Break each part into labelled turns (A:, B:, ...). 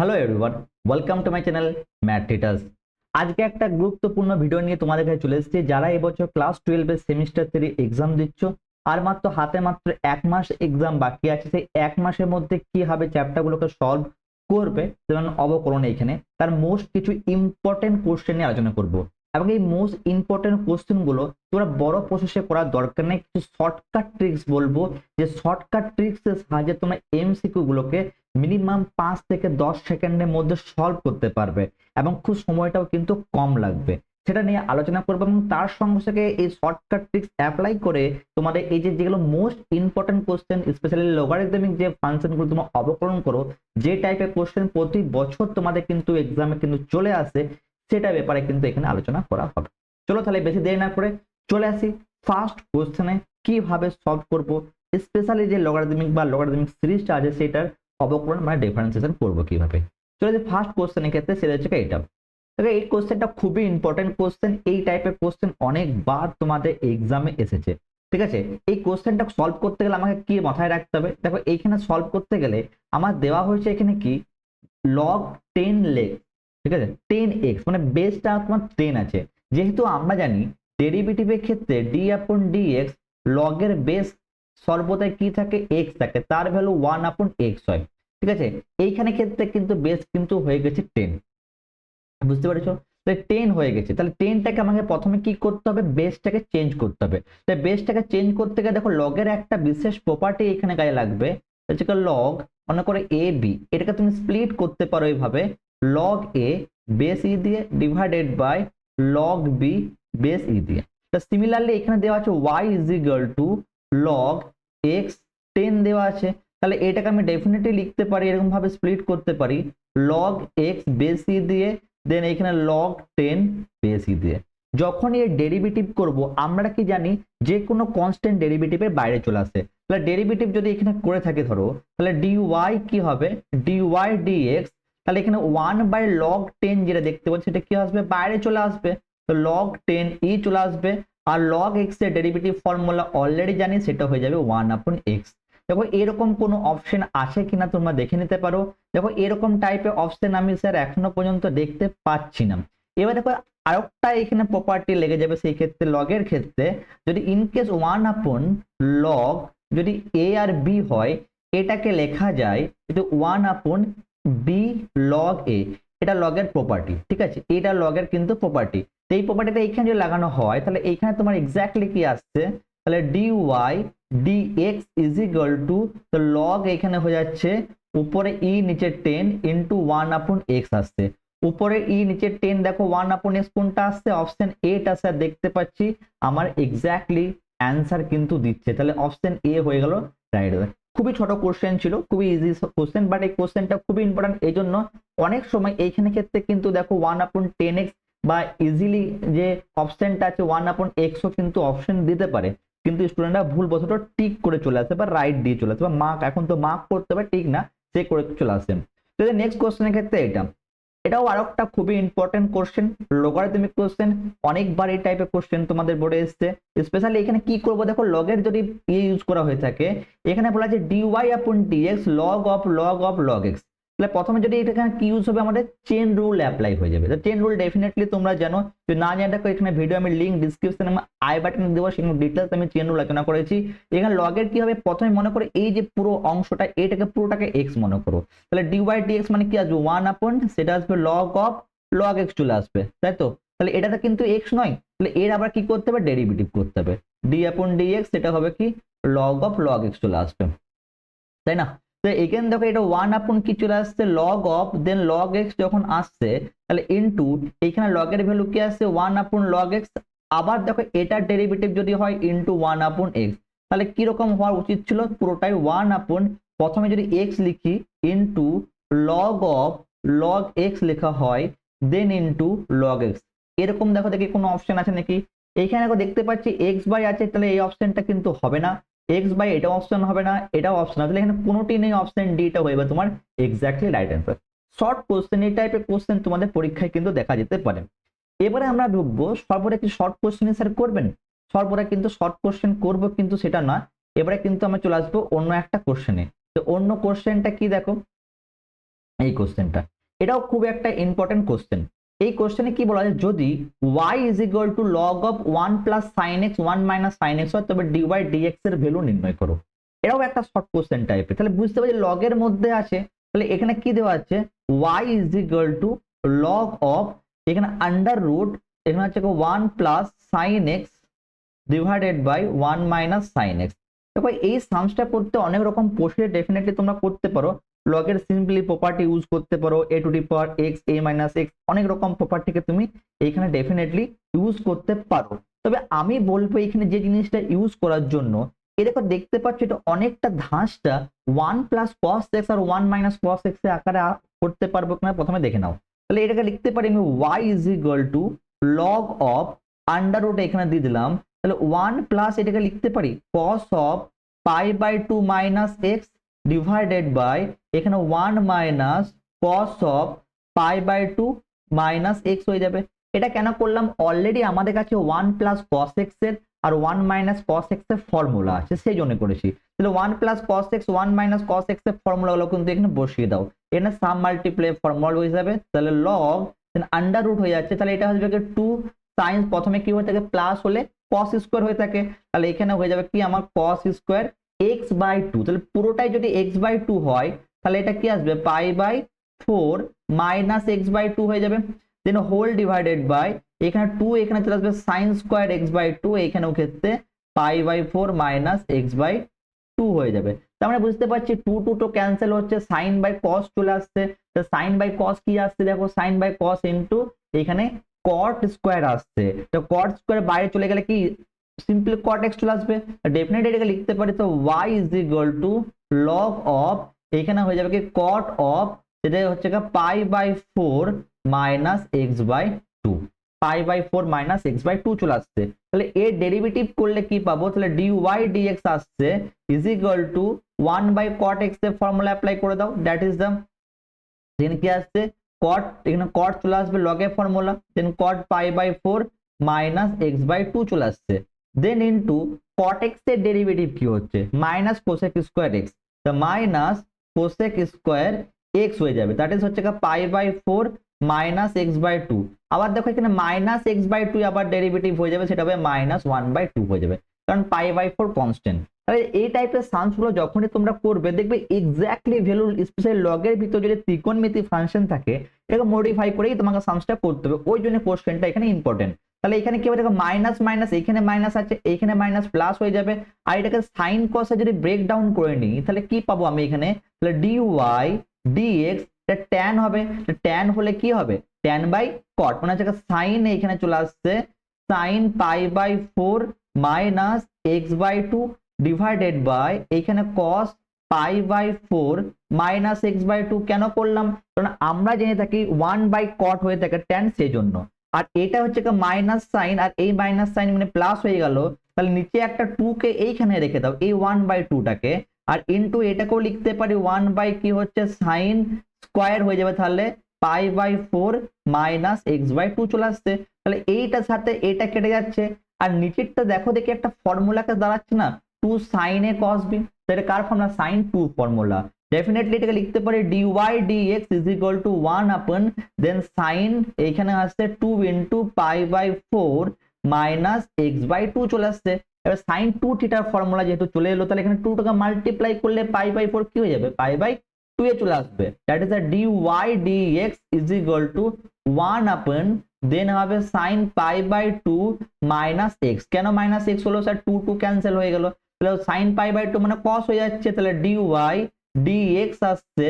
A: Hello everyone, welcome to my channel math teachers. আজকে একটা গুরুত্বপূর্ণ ভিডিও নিয়ে তোমাদের কাছে চলে এসেছি। যারা এবছর ক্লাস 12 এর সেমিস্টার 3 এক্সাম দিচ্ছ আর মাত্র এক মাস এক্সাম বাকি আছে, সেই এক মাসের মধ্যে কিভাবে চ্যাপ্টারগুলোকে সলভ করবে যেমন অবকরণ, এখানে তার মোস্ট কিছু ইম্পর্টেন্ট কোশ্চেন নিয়ে আলোচনা করব। এবং এই মোস্ট ইম্পর্টেন্ট কোশ্চেনগুলো তোমরা বড় প্রসেসে করার দরকার নেই, কিছু শর্টকাট ট্রিক্স বলবো, যে শর্টকাট ট্রিক্স এর সাহায্যে তোমরা এমসিকিউ গুলোকে মিনিমাম 5 থেকে 10 সেকেন্ডের মধ্যে সলভ করতে পারবে এবং খুব সময়টাও কিন্তু কম লাগবে। সেটা নিয়ে আলোচনা করবো এবং তার সঙ্গে সঙ্গে এই শর্টকাট ট্রিক্স অ্যাপ্লাই করে তোমাদের এই যেগুলো most important question, specially logarithmic যে ফাংশনগুলো তোমরা অবকলন করো, যে টাইপের কোশ্চেন প্রতি বছর তোমাদের কিন্তু এক্সামে কিন্তু চলে আসে, সেটা ব্যাপারে কিন্তু এখানে আলোচনা করা হবে। চলো তাহলে বেশি দেরি না করে চলে আসি ফার্স্ট কোশ্চেনে, কিভাবে সলভ করব, স্পেশালি যে লগারিদমিক সিরিজটা আছে সেটার অবকলন মানে ডিফারেন্সিয়েশন করবো কিভাবে। চলো যে ফার্স্ট কোশ্চেনের ক্ষেত্রে সেটা হচ্ছে এটা। তবে এই কোশ্চেনটা খুবই ইম্পর্টেন্ট কোশ্চেন, এই টাইপের কোশ্চেন অনেকবার তোমাদের এক্সামে এসেছে। ঠিক আছে, এই কোশ্চেনটা সলভ করতে গেলে আমাকে কি মাথায় রাখতে হবে, দেখো এইখানে সলভ করতে গেলে আমার দেওয়া হয়েছে এখানে কি log 10 লেগ, ঠিক আছে 10x মানে বেসটা তোমার 10 আছে। যেহেতু আমরা জানি ডেরিভেটিভের ক্ষেত্রে d/dx লগের বেস সর্বদাই কি থাকে, x থাকে, তার ভ্যালু 1/x হয়। ঠিক আছে, এইখানে ক্ষেত্রে কিন্তু বেস কিন্তু হয়ে গেছে 10, বুঝতে পারছো? তাহলে 10 হয়ে গেছে, তাহলে 10টাকে আমাকে প্রথমে কি করতে হবে, বেসটাকে চেঞ্জ করতে হবে। তাই বেসটাকে চেঞ্জ করতে গেলে দেখো লগের একটা বিশেষ প্রপার্টি এখানে গায়ে লাগবে, হচ্ছে লগ মনে করে এ বি, এটাকে তুমি স্প্লিট করতে পারো এইভাবে, লগ এ বেস ই দিয়ে divided by log b base e দিয়ে। তা সিমিলারলি এখানে দেওয়া আছে y is equal to log x 10 দেওয়া আছে, তাহলে এটাকে আমি ডেফিনেটলি লিখতে পারি এরকম ভাবে স্প্লিট করতে পারি লগ এক্স বেস ই দিয়ে দেন এখানে log 10 বেস ই দিয়ে। যখন এর ডেরিভেটিভ করব আমরা কি জানি যে কোনো কনস্ট্যান্ট ডেরিভেটিভের বাইরে চলে আসে, তাহলে ডেরিভেটিভ যদি এখানে করে থাকে ধরো, তাহলে dy কি হবে, dy dx, তাহলে এখানে 1/log 10 যেটা দেখতে পাচ্ছি সেটা কি আসবে, বাইরে চলে আসবে, তো log 10 ই চলে আসবে। আর log x এর ডেরিভেটিভ ফর্মুলা অলরেডি জানি, সেটা হয়ে যাবে 1/x। দেখো এরকম কোনো অপশন আছে কিনা তোমরা দেখে নিতে পারো। দেখো এরকম টাইপের অপশন আমি স্যার এখনো পর্যন্ত দেখতে পাচ্ছি না। এবার দেখো আরেকটা এখানে প্রপার্টি লেগে যাবে, সেই ক্ষেত্রে লগের ক্ষেত্রে যদি ইনকেস 1/log যদি a আর b হয়, এটাকে লেখা যায় যদি 1/b log a, এটা লগের প্রপার্টি। ঠিক আছে, এটা লগের কিন্তু প্রপার্টি, এই প্রপার্টিটা এখানে যদি লাগানো হয় তাহলে এইখানে তোমার এক্স্যাক্টলি কি আসছে, তাহলে dy dx is equal two, তো লগ এখানে হয়ে যাচ্ছে উপরে ই নিচে 10 ইন্টু 1/x আসছে, উপরে ই নিচে 10, দেখো 1/x কোনটা আসছে, অপশন এটা স্যার দেখতে পাচ্ছি আমার এক্স্যাক্টলি অ্যান্সার কিন্তু দিচ্ছে, তাহলে অপশন এ হয়ে গেল রাইট। খুবই ছোট কোশ্চেন ছিল, খুবই ইজি কোশ্চেন, বাট এই কোশ্চেনটা খুবই ইম্পর্টেন্ট। এই জন্য অনেক সময় এইখানে ক্ষেত্রে কিন্তু দেখো 1/10x বা ইজিলি যে অপশনটা আছে 1/x ও কিন্তু অপশন দিতে পারে, কিন্তু স্টুডেন্টরা ভুলবশত টিক করে চলে আসে বা রাইট দিয়ে চলে আসে বা মার্ক, এখন তো মার্ক করতে হবে ঠিক না, সে করে চলে আসে। তো নেক্সট কোশ্চেনের ক্ষেত্রে এটাও আরেকটা খুবই ইম্পর্টেন্ট কোশ্চেন, লগারিদমিক কোশ্চেন, অনেকবার এই টাইপের কোশ্চেন তোমাদের বোর্ডে এসেছে। স্পেশালি এখানে কি করব, দেখো লগের যদি ইউজ করা হয়ে থাকে, এখানে বলা আছে dy/dx log x, তাহলে প্রথমে যদি এখানে কি ইউজ হবে, আমাদের চেন রুল অ্যাপ্লাই হয়ে যাবে। তো চেন রুল ডেফিনেটলি তোমরা জানো, যদি না জানো দেখো এখানে ভিডিও আমি লিংক ডিসক্রিপশনে আই বাটনে দেবো, সেখানে ডিটেলস আমি চেন রুল আলোচনা করেছি। এখানে লগের কি হবে, প্রথমে মনে করো এই যে পুরো অংশটা এটাকে পুরোটাকে x মনে করো, তাহলে dy dx মানে কি আসবে 1/, সেটা আসবে log x চলে আসবে, তাই তো? তাহলে এটাতে কিন্তু x নয়, তাহলে এর আবার কি করতে হবে, ডেরিভেটিভ করতে হবে, d/dx সেটা হবে কি log x চলে আসবে, তাই না? তো এখানে দেখো এটা 1/, কি চলে আসছে log of, then log x যখন আসছে তাহলে ইনটু এখানে log এর ভ্যালু কি আসছে 1/log x, আবার দেখো এটার ডেরিভেটিভ যদি হয় ইনটু 1/x, তাহলে কি রকম হওয়া উচিত ছিল, পুরোটাই 1/, প্রথমে যদি x লিখি into log of log x লেখা হয়, দেন ইনটু log x। এরকম দেখো দেখি কোনো অপশন আছে নাকি, এইখানে দেখো দেখতে পাচ্ছি x বাই আছে, তাহলে এই অপশনটা কিন্তু হবে না, এক্স বাই এটাও অপশন হবে না, এটাও অপশন হবে, এখানে কোনোটি নেই, অপশন ডি টা হয়ে যাবে তোমার exactly right answer. Short question, এই টাইপের কোশ্চেন তোমাদের পরীক্ষায় কিন্তু দেখা যেতে পারে। এবারে আমরা ঢুকবো সর্বদা কি শর্ট কোশ্চেন স্যার করবেন, সর্বদা কিন্তু শর্ট কোশ্চেন করবো কিন্তু সেটা না, এবারে কিন্তু আমরা চলে আসবো অন্য একটা কোশ্চেনে। তো অন্য কোশ্চেনটা কি দেখো, এই কোশ্চেনটা, এটাও খুব একটা ইম্পর্টেন্ট কোশ্চেন। এই কোশ্চেনে কি বলা আছে, যদি y is equal to log of 1 plus sine x 1 minus sine x হয় তবে dy dx এর ভ্যালু নির্ণয় করো। এটাও একটা শর্ট কোশ্চেন টাইপের। তাহলে বুঝতে পারছি লগের মধ্যে আছে, তাহলে এখানে কি দেওয়া আছে, y is equal to log of, এখানে আন্ডার রুট, এখানে হচ্ছে 1 plus sine x divided by 1 minus sine x. দেখো এই সামসটা করতে অনেক রকম প্রসেস ডেফিনেটলি তোমরা করতে পারো। লগের সিম্পলি প্রপার্টি ইউজ করতে পারো, a two the power x a minus x, অনেক রকম প্রপার্টিকে তুমি এইখানে ডেফিনেটলি ইউজ করতে পারো। তবে আমি বলবো এখানে যে জিনিসটা ইউজ করার জন্য, এরকম দেখতে পাচ্ছ এটা অনেকটা ধাঁচটা 1 প্লাস কস এক্স আর 1 মাইনাস কস এক্স এর আকারে করতে পারবো কিনা প্রথমে দেখে নাও। তাহলে এটাকে লিখতে পারি আমি y is equal to log of under root এখানে দিয়ে দিলাম, তাহলে 1 প্লাস এটাকে লিখতে পারি cos of pi by 2 minus x divided by এখানে 1 minus cos of pi by 2 minus x হয়ে যাবে। এটা কেন করলাম, অলরেডি আমাদের কাছে 1 প্লাস cos x এর আর 1 মাইনাস cos x এর ফর্মুলা আছে, সেই জন্য করেছি। তাহলে 1 plus cos x 1 minus cos x এর ফর্মুলাগুলো কিন্তু এখানে বসিয়ে দাও, এখানে সাম মাল্টিপ্লাই ফর্মুলা হয়ে যাবে, তাহলে লগ আন্ডার রুট হয়ে যাচ্ছে, তাহলে এটা হয়ে যাবে 2 সাইন, প্রথমে কি হয়ে থাকে প্লাস হলে cos স্কয়ার হয়ে থাকে, তাহলে এখানে হয়ে যাবে কি আমার cos স্কয়ার x বাই 2, তাহলে পুরোটাই যদি x বাই 2 হয় তাহলে এটা কি আসবে pi by 4 minus x by 2 হয়ে যাবে, দেন হোল ডিভাইডেড বাই এখানে 2 এখানে চলে আসবে sin স্কয়ার x বাই 2, এখানেও ক্ষেত্রে pi by 4 minus x by 2 হয়ে যাবে। তার মানে বুঝতে পারছি 2 2 তো ক্যান্সেল হচ্ছে, sin বাই cos চলে আসছে, তো sin বাই cos কি আসছে দেখো, sin বাই cos ইনটু এখানে cot স্কয়ার আসছে, তো cot স্কয়ার বাইরে চলে গেলে কি সিম্পলি cot x চলে আসবে, ডেফিনেটলি এটাকে লিখতে পারি তো y is equal to log of, এখানে হয়ে যাবে কি cot অফ, সেটা হচ্ছে কি pi by 4 minus x by 2, pi by 4 minus x by 2 চলে আসছে। তাহলে এর ডেরিভেটিভ করলে কি পাবো, তাহলে dy dx আসছে is equal to 1 by cot x এর ফর্মুলা অ্যাপ্লাই করে দাও, দ্যাট ইজ দ্য, দেন কি আসছে cot, এখানে cot চলে আসবে লগের formula, then cot pi by 4 minus x by 2 চলে আসছে, দেন ইনটু cot x এর ডেরিভেটিভ কি হচ্ছে মাইনাস cosec স্কয়ার x, তো মাইনাস cosec স্কয়ার x হয়ে যাবে, দ্যাট ইজ হচ্ছে pi by 4 minus x by 2, আবার দেখো এখানে মাইনাস x বাই 2 আবার ডেরিভেটিভ হয়ে যাবে, সেটা হবে মাইনাস 1 বাই 2 হয়ে যাবে, কারণ পাই বাই 4 কনস্ট্যান্ট। তাহলে এই টাইপের সামস গুলো যখনই তোমরা করবে দেখবে এক্স্যাক্টলি ভ্যালু, স্পেশালি লগের ভিতর যদি ত্রিকোণমিতি ফাংশন থাকে এটাকে মডিফাই করেই তোমাকে সামসটা করতে হবে, ওই জন্য কোশ্চেনটা এখানে ইম্পর্টেন্ট। তাহলে এখানে কি হবে দেখো মাইনাস মাইনাস, এখানে মাইনাস আছে, এখানে মাইনাস প্লাস হয়ে যাবে, আর এটাকে সাইন কসে যদি ব্রেক ডাউন করে নিই তাহলে কি পাবো আমি এখানে, তাহলে dy dx এটা tan হবে, tan হলে কি হবে tan বাই cot, মানে হচ্ছে সাইন এখানে চলে আসছে sine pi by 4 minus x by 2 divided by এখানে cos pi by 4 minus x by 2, কেন করলাম, কারণ আমরা জেনে থাকি 1 বাই cot হয়ে থাকে tan, সেই জন্য। আর এটা হচ্ছে মাইনাস সাইন, আর এই মাইনাস সাইন মানে প্লাস হয়ে গেল, তাহলে নিচে একটা 2 কে এইখানে রেখে দাও এই 1 বাই 2 টাকে, আর ইনটু এটাকেও লিখতে পারি 1 বাই কি হচ্ছে সাইন স্কয়ার হয়ে যাবে, তাহলে pi by 4 minus x by 2 চলে আসছে, তাহলে এইটার সাথে এটা কেটে যাচ্ছে, আর নিচেরটা দেখো দেখি একটা ফর্মুলাকে দাঁড়াচ্ছে না 2 sin a cos b, এটা কার ফর্মুলা sin 2 ফর্মুলা, ডেফিনেটলি এটাকে লিখতে পারি dy dx is equal to 1 upon then sin এখানে আসছে 2 into pi by 4 minus x by 2 চলে আসছে। এবার sin 2 থিটার ফর্মুলা যেহেতু চলে এলো তাহলে এখানে 2 টাকা মাল্টিপ্লাই করলে pi by 4 কি হয়ে যাবে pi by 2 এ চলে আসবে, that is the dy dx is equal to 1 upon then হবে sin pi by 2 minus x, কেন মাইনাস x হলো স্যার 2 2 ক্যান্সেল হয়ে গেল, তাহলে sin pi by 2 মানে cos হয়ে যাচ্ছে, তাহলে dy dx আসছে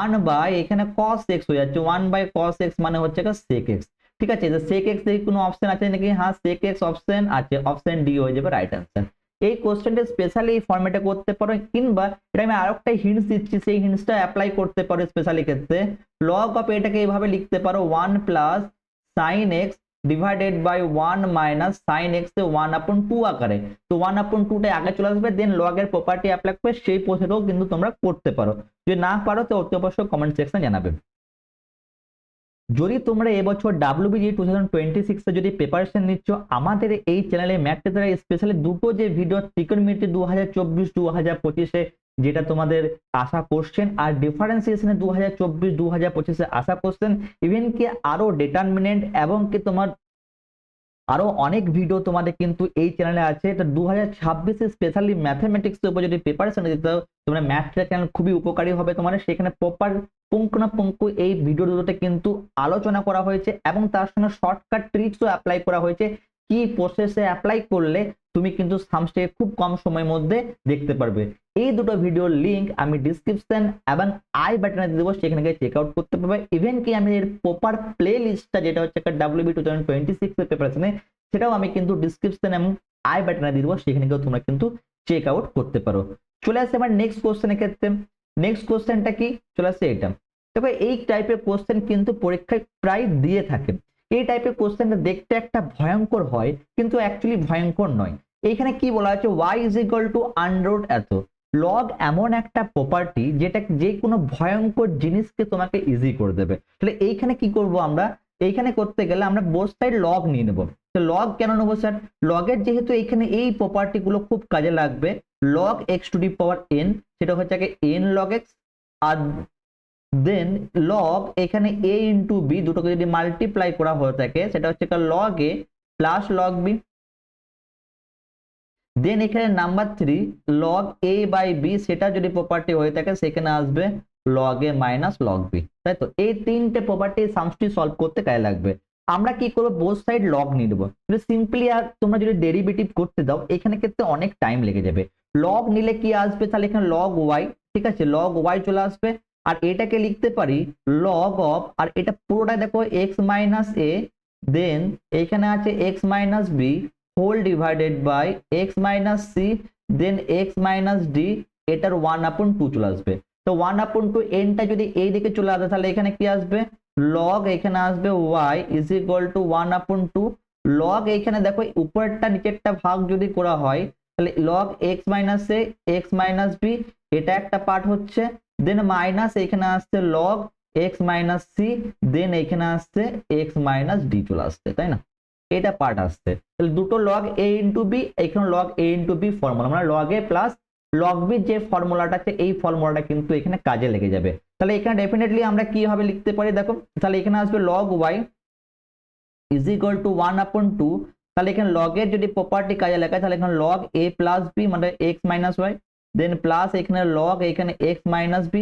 A: 1 বাই এখানে cos x হয়ে যাচ্ছে, 1 বাই cos x মানে হচ্ছে sec x, ঠিক আছে। তো sec x এর কোনো অপশন আছে নাকি, হ্যাঁ sec x অপশন আছে, অপশন ডি হয়ে যাবে রাইট आंसर। এই কোশ্চেনটা স্পেশালি এই ফরম্যাটে করতে পারো, কিংবা এটা আমি আরেকটা হিন্টস দিচ্ছি, সেই হিন্টসটা অ্যাপ্লাই করতে পারো স্পেশালি ক্ষেত্রে, log অফ এটাকে এইভাবে লিখতে পারো 1 plus sin x divided by 1 minus sin x তে 1 upon 2 আকারে, তো 1 upon 2 টা আগে চলে আসবে, দেন log এর প্রপার্টি অ্যাপ্লাই করে সেই প্রসেসও কিন্তু তোমরা করতে পারো, যদি না পারো তো অতি অবশ্যই কমেন্ট সেকশনে জানাবে। যদি তোমরা এবছর WBG 2026 এ যদি প্রিপারেশন নিচ্ছ, আমাদের এই চ্যানেলে ম্যাথ টিউটোরিয়াল স্পেশালি দুটো যে ভিডিও ত্রিকোণমিতি 2024 2025 এ যেটা তোমাদের আসা কোশ্চেন, আর ডিফারেন্সিয়েশনে 2024-2025 আসা কোশ্চেন, ইভেন কি আরো ডিটারমিনেন্ট এবং কি তোমার আরো অনেক ভিডিও তোমাদের কিন্তু এই চ্যানেলে আছে। তো 2026 স্পেশালি ম্যাথমেটিক্স এর উপর যদি প্রিপারেশন নিতে চাও তোমরা ম্যাথ চ্যানেল খুবই উপকারী হবে তোমার। সেখানে প্রপার পুঙ্খানুপুঙ্খু এই ভিডিও দুটোতে কিন্তু আলোচনা করা হয়েছে এবং তার সঙ্গে শর্টকাট ট্রিক্সও অ্যাপ্লাই করা হয়েছে, কি প্রসেসে অ্যাপ্লাই করলে তুমি কিন্তু সামস্টেকে খুব কম সময়ের মধ্যে দেখতে পারবে। এই দুটো ভিডিওর লিংক আমি ডিসক্রিপশন এবং আই বাটনে দিয়ে দেবো, সেখানে গিয়ে চেক আউট করতে পারবে। ইভেন কি আমি এর প্রপার প্লে লিস্টটা যেটা হচ্ছে WB 2026 এর প্রিপারেশনে, সেটাও আমি কিন্তু ডিসক্রিপশন এবং আই বাটনে দিয়ে দেবো, সেখানে গিয়ে তোমরা কিন্তু চেক আউট করতে পারো। চলে আসছে আমার নেক্সট কোশ্চেনের ক্ষেত্রে। নেক্সট কোশ্চেনটা কি, চলে আসছে এটা। দেখো এই টাইপের কোশ্চেন কিন্তু পরীক্ষায় প্রায় দিয়ে থাকে। এই টাইপের কোশ্চেনটা দেখতে একটা ভয়ঙ্কর হয়, কিন্তু অ্যাকচুয়ালি ভয়ঙ্কর নয়। এইখানে কি বলা হচ্ছে, y ইজ ইকুয়াল টু আন্ডাররুট এত। লগ এমন একটা প্রপার্টি যেটা যে কোনো ভয়ঙ্কর জিনিসকে তোমাকে ইজি করে দেবে। তাহলে এইখানে কি করব আমরা, এইখানে করতে গেলে আমরা বোথ সাইড লগ নিয়ে নেবো। তো লগ কেন নেবো স্যার, লগের যেহেতু এইখানে এই প্রপার্টি গুলো খুব কাজে লাগবে। Log x to the power n, সেটা হচ্ছে এন লগ এক্স, আর দেন লগ এখানে a ইন্টু বি, দুটোকে যদি মাল্টিপ্লাই করা হয়ে থাকে সেটা হচ্ছে log a plus log b. Then এখানে number 3 log a by b, সেটা যদি প্রপার্টি হয়ে থাকে সেখানে আসবে log a minus log b, তাই তো। এই তিনটে প্রপার্টি সামষ্টি সলভ করতে কাজে লাগবে। আমরা কি করবো, বোথ সাইড লগ নিয়ে নেবো। সিম্পলি আর তোমরা যদি ডেরিভেটিভ করতে দাও এখানে ক্ষেত্রে অনেক টাইম লেগে যাবে। লগ নিলে কি আসবে, তাহলে এখানে লগ ওয়াই, ঠিক আছে, লগ ওয়াই চলে আসবে। আর এটাকে লিখতে পারি লগ অফ, আর এটা পুরোটা দেখো এক্স মাইনাস এ, দেন এখানে আছে x minus b whole divided by x minus c, then x minus d, এটার 1/2 চলে আসবে। তো 1/2 এনটা যদি এই দিকে চলে আসে তাহলে এখানে কি আসবে, লগ এখানে আসবে y is equal to 1/2 log. এখানে দেখো উপরেরটা নিচেরটা ভাগ যদি করা হয় তাহলে লগ এক্স মাইনাস এ এক্স মাইনাস বি, এটা একটা পার্ট হচ্ছে। দেন মাইনাস এখানে আসছে লগ এক্স মাইনাস সি, দেন এখানে আসছে এক্স মাইনাস ডি চলে আসছে, তাই না, এটা পার্ট আসছে। তাহলে দুটো লগ এ ইন্টু বি, এখানে লগ এ ইন্টু বি ফর্মুলা, মানে log a plus log B যে ফর্মুলাটা আছে এই ফর্মুলাটা কিন্তু এখানে কাজে লেগে যাবে। তাহলে এখানে ডেফিনেটলি আমরা কি ভাবে লিখতে পারি দেখো, তাহলে এখানে আসবে log y is equal to 1/2। তাহলে এখানে লগ এর যদি প্রপার্টি কাজে লাগে তাহলে এখানে লগ এ প্লাস বি মানে এক্স মাইনাস ওয়াই, দেন প্লাস এখানে লগ এখানে এক্স মাইনাস বি,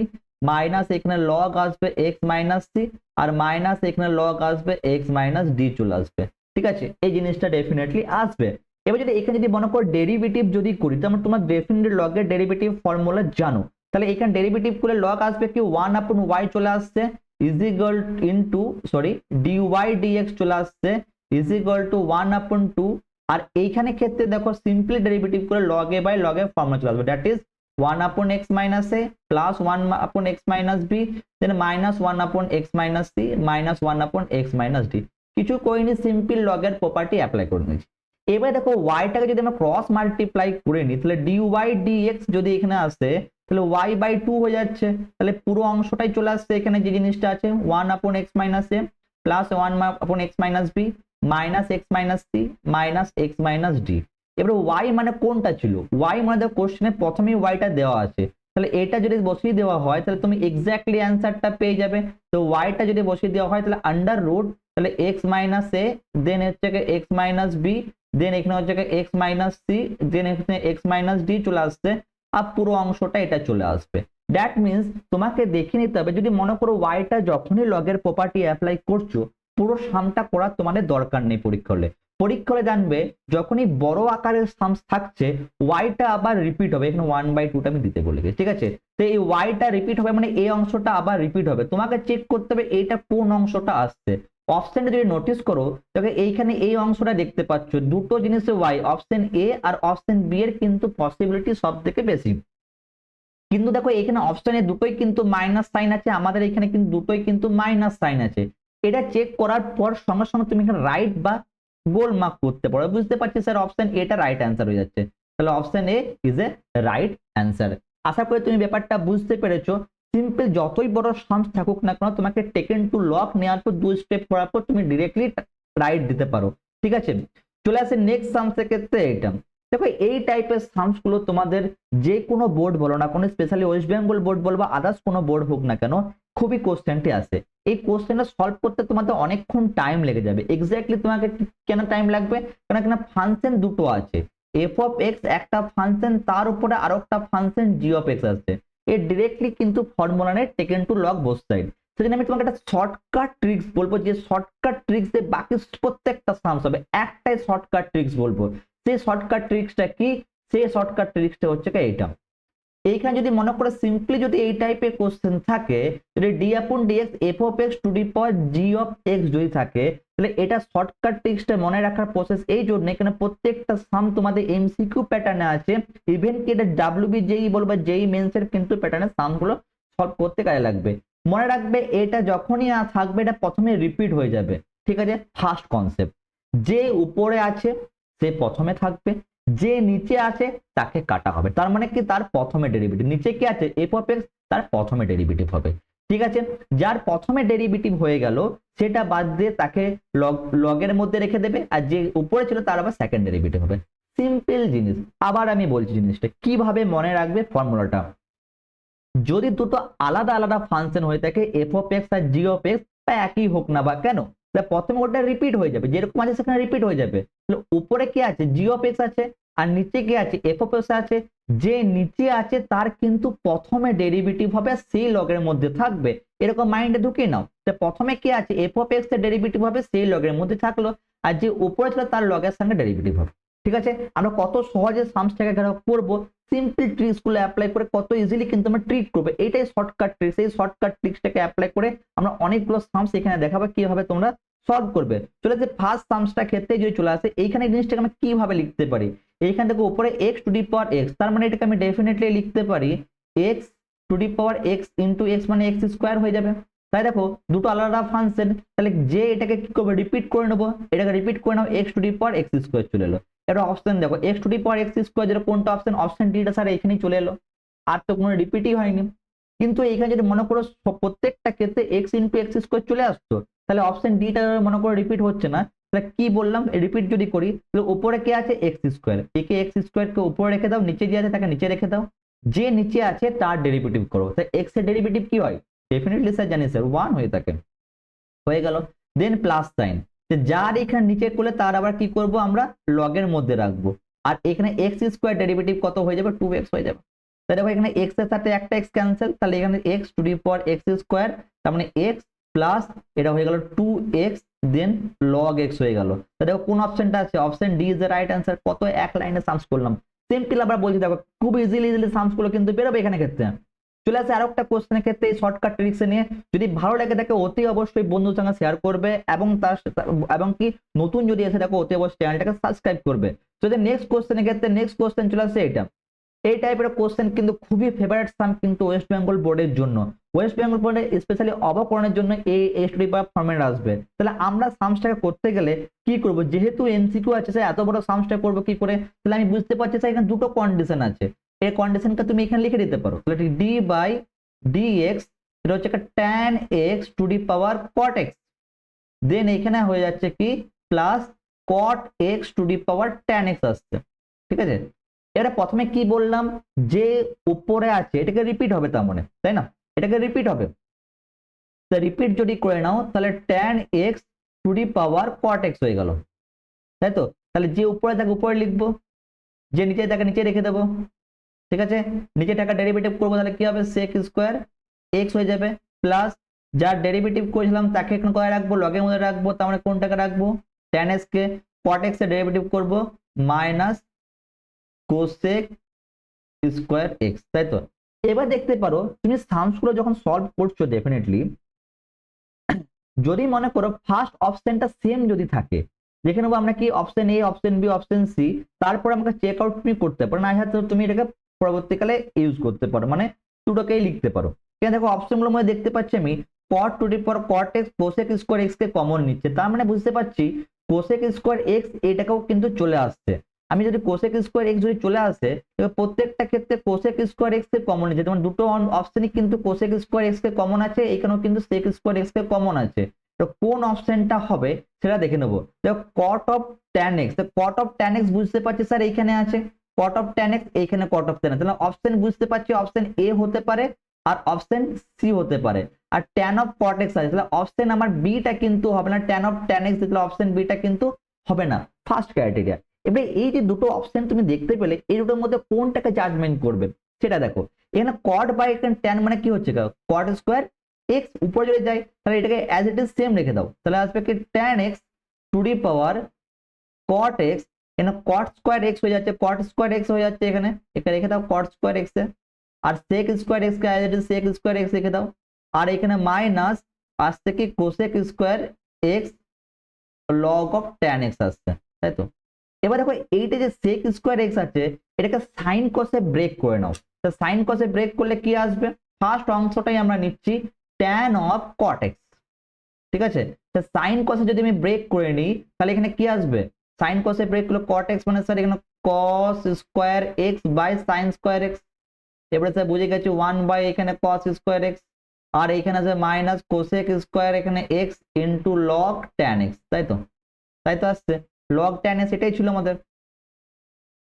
A: মাইনাস এখানে লগ আসবে এক্স মাইনাস সি, আর মাইনাস এখানে লগ আসবে এক্স মাইনাস ডি চলে আসবে, ঠিক আছে। এই জিনিসটা ডেফিনেটলি আসবে। এবার যদি এখানে যদি মনে করো ডেরিভেটিভ যদি করি, তাহলে তোমার ডেফিনেটলি লগের ডেরিভেটিভ ফর্মুলা জানো। তাহলে এখানে ডেরিভেটিভ করে লগ আসবে কি 1/y চলে আসছে is equal into sorry dy dx চলে আসছে ইজ ইকুয়াল টু 1/2। আর এইখানে ক্ষেত্রে দেখো সিম্পলি ডেরিভেটিভ করে log a by log a formula চলে আসবে, that is 1/x minus a plus 1/x minus b, then minus 1/x minus c minus 1/x minus d। কিছু করিনি, সিম্পল log এর property apply করে নিয়েছি। এবার দেখো y-টাকে যদি আমরা ক্রস মাল্টিপ্লাই করে নিই তাহলে dy dx যদি এখানে আসে তাহলে y বাই 2 হয়ে যাচ্ছে। তাহলে পুরো অংশটাই চলে আসছে এখানে যে জিনিসটা আছে 1/x minus a plus 1/x minus b minus x minus c minus x minus d। এবার y মানে কোনটা ছিল, y মানে দেখো কোশ্চেনে প্রথমেই y-টা দেওয়া আছে, তাহলে এটা যদি বসিয়ে দেওয়া হয় তাহলে তুমি এক্স্যাক্টলি অ্যান্সারটা পেয়ে যাবে। তো y-টা যদি বসিয়ে দেওয়া হয় তাহলে আন্ডার রুট, তাহলে x মাইনাস a, দেন হচ্ছে x মাইনাস b, দেন এখানে হচ্ছে x মাইনাস c, দেন এখানে x মাইনাস d চলে আসছে, আর পুরো অংশটা এটা চলে আসবে। দ্যাট মিনস তোমাকে দেখে নিতে হবে, যদি মনে করো y-টা যখনই লগের প্রপার্টি অ্যাপ্লাই করছো পুরো সামটা করার তোমাদের দরকার নেই। পরীক্ষা হলে জানবে যখনই বড় আকারের সামস থাকছে y-টা আবার রিপিট হবে, এখানে 1/2টা আমি দিতে বলে গেছি, ঠিক আছে। তো এই y-টা রিপিট হবে মানে এই অংশটা আবার রিপিট হবে, তোমাকে চেক করতে হবে এইটা কোন অংশটা আসছে। অপশনটা যদি নোটিস করো তবে এইখানে এই অংশটা দেখতে পাচ্ছ, দুটো জিনিসে y, অপশন এ আর অপশন বি এর কিন্তু পসিবিলিটি সব থেকে বেশি। কিন্তু দেখো এখানে অপশনে দুটোই কিন্তু মাইনাস সাইন আছে, আমাদের এখানে কিন্তু দুটোই কিন্তু মাইনাস সাইন আছে। এটা চেক করার পর সঙ্গে সঙ্গে তুমি এখানে রাইট বা গোল মার্ক করতে পারো। বুঝতে পারছি স্যার অপশন এটা রাইট অ্যান্সার হয়ে যাচ্ছে, তাহলে option A is A right answer. আশা করি তুমি ব্যাপারটা বুঝতে পেরেছো। সিম্পল যতই বড় সামস থাকুক না কেন তোমাকে টেকেন টু লক নেওয়ার পর 2 স্টেপ করার পর তুমি ডিরেক্টলি রাইট দিতে পারো, ঠিক আছে। চলে আসে নেক্সট সামসের ক্ষেত্রে এটা। দেখো এই টাইপের সামস গুলো তোমাদের যে কোনো বোর্ড বলো না, কোনো স্পেশালি ওয়েস্ট বেঙ্গল বোর্ড বলো বা আদার্স কোনো বোর্ড হোক না কেন, খুবই কোশ্চেনটি আসে। এই কোশ্চেনটা সলভ করতে তোমাদের অনেকক্ষণ টাইম লেগে যাবে। এক্স্যাক্টলি তোমাকে কেন টাইম লাগবে, কেন ফাংশন দুটো আছে, এফ অফ এক্স একটা ফাংশন, তার উপরে আরো একটা ফাংশন জি অফ এক্স আছে। এর ডিরেক্টলি কিন্তু ফর্মুলা নেই taken to log both side. সেজন্য আমি তোমাকে একটা শর্টকাট ট্রিক্স বলবো, যে শর্টকাট ট্রিক্স দিয়ে বাকি প্রত্যেকটা সামস হবে। একটাই শর্টকাট ট্রিক্স বলবো, সেই শর্টকাট ট্রিক্সটা কি, সেই শর্টকাট ট্রিক্সটা হচ্ছে এইটা। এইখানে যদি মনে করে সিম্পলি যদি এই টাইপের কোশ্চেন থাকে, যদি d upon dx f of x to the power g of x যদি থাকে, তাহলে এটা শর্টকাট ট্রিক্সটা মনে রাখার প্রসেস এই জন্য, এখানে প্রত্যেকটা সাম তোমাদের এমসিকিউ প্যাটার্নে আছে। ইভেন কি এটা ডাব্লিউবি জেই বলবো, জেই মেন্সের কিন্তু প্যাটার্নের সামগুলো সলভ করতে কাজে লাগবে। মনে রাখবে এটা যখনই থাকবে এটা প্রথমে রিপিট হয়ে যাবে, ঠিক আছে। ফার্স্ট কনসেপ্ট, যে উপরে আছে সে প্রথমে থাকবে, যে নিচে আছে তাকে কাটা হবে। তার মানে কি, তার প্রথমে ডেরিভেটিভ, নিচে কি আছে এফ অফ এক্স, তার প্রথমে ডেরিভেটিভ হবে, ঠিক আছে। যার প্রথমে ডেরিভেটিভ হয়ে গেল সেটা বাদ দিয়ে তাকে লগের মধ্যে রেখে দেবে, আর যে উপরে ছিল তার আবার সেকেন্ড ডেরিভেটিভ হবে। সিম্পল জিনিস। আবার আমি বলছি জিনিসটা কিভাবে মনে রাখবে ফর্মুলাটা। যদি দুটো আলাদা আলাদা ফাংশন হয়ে থাকে, এফ অফ এক্স আর জি অফ এক্স, বা একই হোক না বা কেন, প্রথমে ওটা রিপিট হয়ে যাবে, যেরকম আছে সেখানে রিপিট হয়ে যাবে। উপরে কি আছে জি অফ এক্স আছে, আর নিচে কি আছে এফ অফ এক্স আছে। যে নিচে আছে তার কিন্তু প্রথমে ডেরিভেটিভ হবে, সেই লগের মধ্যে থাকবে, এরকম মাইন্ডে ঢুকিয়ে নাও। প্রথমে কি আছে এফ অফ এক্স এর ডেরিভেটিভ হবে, সেই লগের মধ্যে থাকলো, আর যে উপরে ছিল তার লগের সঙ্গে ডেরিভেটিভ হবে, ঠিক আছে। আমরা কত সহজে সামসটাকে করবো, সিম্পল ট্রিক্স গুলো অ্যাপ্লাই করে কত ইজিলি কিন্তু আমরা ট্রিট করবে, এটাই শর্টকাট ট্রিক্স। এই শর্টকাট ট্রিক্সটাকে অ্যাপ্লাই করে আমরা অনেকগুলো সামস এখানে দেখাবো কিভাবে তোমরা সলভ করবে। চলে আসে ফার্স্ট সামসটা ক্ষেত্রে যদি চলে আসে, এইখানে জিনিসটাকে আমরা কিভাবে লিখতে পারি। এইখান থেকে উপরে x to the power x, তার মানে এটাকে আমি ডেফিনেটলি লিখতে পারি x to the power x into x, মানে এক্স স্কোয়ার হয়ে যাবে। তাই দেখো দুটো আলাদা ফাংশন, তাহলে যে এটাকে কি করবো, রিপিট করে নেবো, এটাকে রিপিট করে নাও, x to the power x square চলে এলো। এবার অপশন দেখো, x to the power x square, যেটা কোনটা অপশন, অপশন ডিটা স্যার এখানেই চলে এলো, আর তো কোনো রিপিটই হয়নি। কিন্তু এখানে যদি মনে করো প্রত্যেকটা ক্ষেত্রে এক্স ইন্টু এক্স স্কোয়ার চলে আসতো, তাহলে অপশন ডিটা মনে করো রিপিট হচ্ছে না। তাহলে কি বললাম, রিপিট যদি করি, তাহলে উপরে কে আছে এক্স স্কোয়ার, একে এক্স স্কোয়ার কে উপরে রেখে দাও, নিচে যে আছে তাকে নিচে রেখে দাও, যে নিচে আছে তার ডেরিভেটিভ করো। তাই এক্স এর ডেরিভেটিভ কি হয়, ডেফিনেটলি স্যার জানি স্যার 1 হয়ে থাকে, হয়ে গেল। দেন প্লাস সাইন, যার এখানে নিচে করলে তার আবার কি করব আমরা, লগের মধ্যে রাখবো, আর এখানে এক্স স্কোয়ার ডেরিভেটিভ কত হয়ে যাবে, 2x হয়ে যাবে। তাই দেখো এখানে এক্স এর সাথে একটা এক্স ক্যান্সেল, তাহলে এখানে x to the power x square, তার মানে এক্স প্লাস এটা হয়ে গেল 2x, দেন লগ এক্স হয়ে গেল। তাই দেখো কোন অপশনটা আছে, option D is the right answer. কত এক লাইনে সামস করলাম, সিম্পল। আবার বলছি দেখো খুব ইজিলি সামস গুলো কিন্তু বেরোবে এখানে ক্ষেত্রে। চলে আসে আরো একটা কোশ্চেনের ক্ষেত্রে এই শর্টকাট ট্রিক্স নিয়ে। যদি ভালো লাগে থাকে অতি অবশ্যই বন্ধুর সঙ্গে শেয়ার করবে, এবং এবং কি নতুন যদি এসে দেখো অতি অবশ্যই চ্যানেলটাকে সাবস্ক্রাইব করবে। তো নেক্সট কোশ্চেনের ক্ষেত্রে নেক্সট কোশ্চেন চলে আসে এটা। এই টাইপের কোশ্চেন কিন্তু খুবই ফেভারিট সাম কিন্তু ওয়েস্ট বেঙ্গল বোর্ডের জন্য। ওয়েস্ট বেঙ্গল বোর্ডে স্পেশালি অবকরণের জন্য এই x to the power format আসবে। তাহলে আমরা সামসটাকে করতে গেলে কি করব, যেহেতু এমসিকিউ আছে স্যার এত বড় সামসটা করবো কি করে, তাহলে আমি বুঝতে পারছি স্যার এখানে দুটো কন্ডিশন আছে। এই কন্ডিশনটা তুমি এখানে লিখে দিতে পারো, তাহলে ডি বাই ডিএক্স, এটা হচ্ছে tan x to the power cot x, দেন এখানে হয়ে যাচ্ছে কি plus cot x to the power tan x আসছে, ঠিক আছে। এবারে প্রথমে কি বললাম, যে উপরে আছে এটাকে রিপিট হবে, তার মানে তাই না, এটাকে রিপিট হবে। তো রিপিট যদি করে নাও তাহলে tan x to the power cot x হয়ে গেল, তাই তো। তাহলে যে উপরে থাকে উপরে লিখবো, যে নিচে থাকে নিচে রেখে দেবো, ঠিক আছে। নিচে টাকা ডেরিভেটিভ করবো, তাহলে কি হবে sec স্কোয়ার x হয়ে যাবে, প্লাস যার ডেরিভেটিভ করেছিলাম তাকে এখানে কোথায় রাখবো, লগের মধ্যে রাখবো, তার মানে কোনটাকে রাখবো, tan x কে, cot x এর ডেরিভেটিভ করবো মাইনাস cosec স্কোয়ার x, তাই তো। এবার দেখতে পারো তুমি সামস গুলো যখন সলভ করছো, ডেফিনেটলি যদি মনে করো ফার্স্ট অপশনটা সেম যদি থাকে, দেখে নেবো আমরা কি option a, option b, option c, তারপর আমাকে চেক আউট তুমি করতে পারো, না হয়তো তুমি এটাকে পরবর্তীকালে ইউজ করতে পারো, মানে দুটোকেই লিখতে পারো। কেন দেখো অপশন গুলোর মধ্যে দেখতে পাচ্ছি আমি cot two the power cot x cosec square x K common নিচ্ছে, তার মানে বুঝতে পারছি cosec স্কোয়ার x এটাকেও কিন্তু চলে আসছে। আমি যদি cosec স্কোয়ার x যদি চলে আসে, তবে প্রত্যেকটা ক্ষেত্রে cosec স্কোয়ার x কে কমন নিচ্ছে, যেমন দুটো অপশনই কিন্তু cosec স্কোয়ার x কে কমন আছে, এখানেও কিন্তু sec স্কোয়ার x কে কমন আছে। তো কোন অপশনটা হবে সেটা দেখে নেবো। দেখো কট অফ tan x, তো কট অফ tan x বুঝতে পারছি স্যার এইখানে আছে কট অফ tan x, এইখানে কট অফ tan x, তাহলে অপশন বুঝতে পারছি অপশন এ হতে পারে আর অপশন সি হতে পারে। আর tan অফ cot x আছে, তাহলে অপশন আমার বিটা কিন্তু হবে না, tan অফ tan x দেখলে অপশন বিটা কিন্তু হবে না, ফার্স্ট ক্রাইটেরিয়া। এবারে এই যে দুটো অপশন তুমি দেখতে পেলে, এই দুটোর মধ্যে কোনটাকে জাজমেন্ট করবে সেটা দেখো। এখানে কট বাই এখানে tan মানে কি হচ্ছে, কট স্কোয়ার এক্স, উপরে যদি যাই তাহলে এটাকে অ্যাজ ইট ইজ সেম রেখে দাও, তাহলে আসবে কি tan x to the power cot x, এখানে cot স্কোয়ার x হয়ে যাচ্ছে, cot স্কোয়ার x হয়ে যাচ্ছে, এখানে এখানে রেখে দাও cot স্কোয়ার x এ, আর sec স্কোয়ার x কে as it is sec square x রেখে দাও, আর এখানে মাইনাস আসছে কি cosec square x log of tan x আসছে, তাই তো। এবার দেখো এইটা যে sec স্কোয়ার x আছে এটাকে সাইন কসে ব্রেক করে নাও, তো সাইন কসে ব্রেক করলে কি আসবে, ফার্স্ট অংশটাই আমরা নিচ্ছি tan অফ cot x, ঠিক আছে। তো সাইন কসে যদি আমি ব্রেক করে নিই তাহলে এখানে কি আসবে, সাইন কসে ব্রেক করলে cot x মানে স্যার এখানে cos square x by sine square x, এবারে স্যার বুঝে গেছি 1 বাই এখানে cos স্কোয়ার x, আর এখানে আছে মাইনাস cosec স্কোয়ার এখানে x into log tan x, তাই তো, তাই তো আসছে log tan x, এটাই ছিল আমাদের।